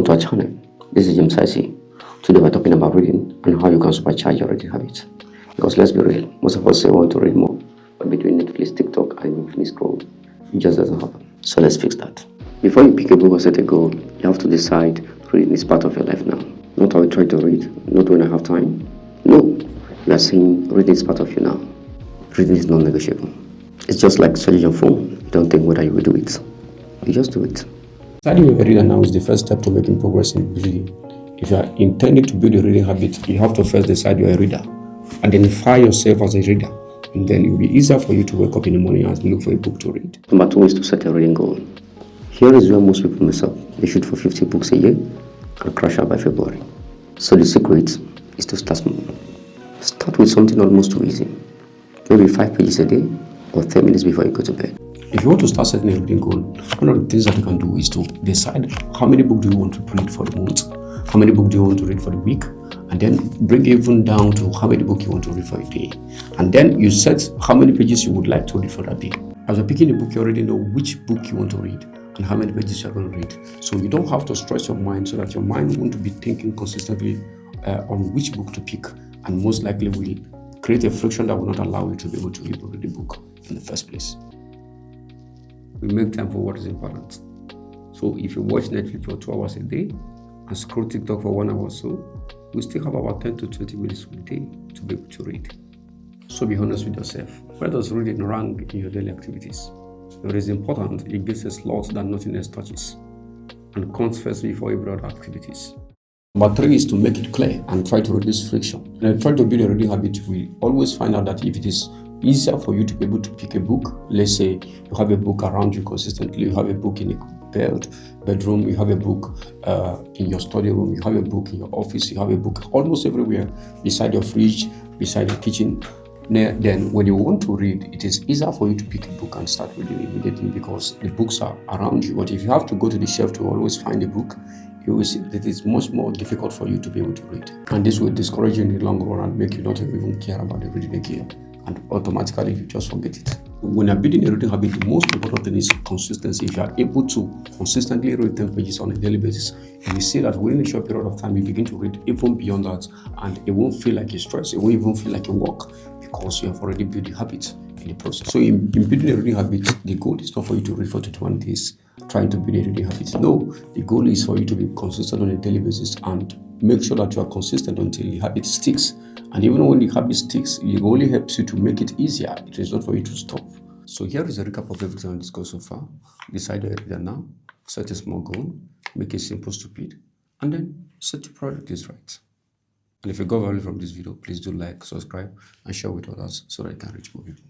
to our channel. This is James Sisi. Today we're talking about reading and how you can supercharge your reading habits. Because let's be real, most of us say we want to read more, but between Netflix, TikTok, and infinite scroll, it just doesn't happen. So let's fix that. Before you pick a book or set a goal, you have to decide reading is part of your life now. Not how you try to read, not when I have time. No, you are saying reading is part of you now. Reading is non-negotiable. It's just like studying your phone. You don't think whether you will do it. You just do it. Studying a reader now is the first step to making progress in reading. If you are intending to build a reading habit, you have to first decide you're a reader. Identify yourself as a reader, and then it will be easier for you to wake up in the morning and look for a book to read. Number 2 is to set a reading goal. Here is where most people mess up. They shoot for 50 books a year and crash out by February. So the secret is to start small. Start with something almost too easy. Maybe 5 pages a day or 10 minutes before you go to bed. If you want to start setting a reading goal, one of the things that you can do is to decide how many books do you want to read for the month, how many books do you want to read for the week, and then bring it even down to how many books you want to read for a day. And then you set how many pages you would like to read for that day. As you're picking a book, you already know which book you want to read and how many pages you're going to read. So you don't have to stress your mind so that your mind won't be thinking consistently on which book to pick, and most likely will create a friction that will not allow you to be able to read the book in the first place. We make time for what is important. So if you watch Netflix for 2 hours a day and scroll TikTok for 1 hour or so, we still have about 10 to 20 minutes a day to be able to read. So be honest with yourself. Where does reading rank in your daily activities? If it is important, it gets a slot that nothing else touches and comes first before every other activities. Number 3 is to make it clear and try to reduce friction. When you try to build a reading habit, we always find out that if it is easier for you to be able to pick a book, let's say you have a book around you consistently, you have a book in a bedroom, you have a book in your study room, you have a book in your office, you have a book almost everywhere, beside your fridge, beside your kitchen. Then when you want to read, it is easier for you to pick a book and start reading immediately because the books are around you. But if you have to go to the shelf to always find a book, you will see that it is much more difficult for you to be able to read. And this will discourage you in the long run and make you not even care about the reading again. And automatically you just forget it. When you're building a reading habit, the most important thing is consistency. If you are able to consistently read 10 pages on a daily basis, you will see that within a short period of time, you begin to read even beyond that, and it won't feel like a stress. It won't even feel like a work because you have already built the habit in the process. So in building a reading habit, the goal is not for you to read for 21 days trying to build a reading habit. No, the goal is for you to be consistent on a daily basis and make sure that you are consistent until the habit sticks. And even when the habit sticks, it only helps you to make it easier. It is not for you to stop. So here is a recap of everything we discussed so far. Decide your reader now, set a small goal, make it simple, stupid, and then set your priorities right. And if you got value from this video, please do like, subscribe, and share with others so that it can reach more people.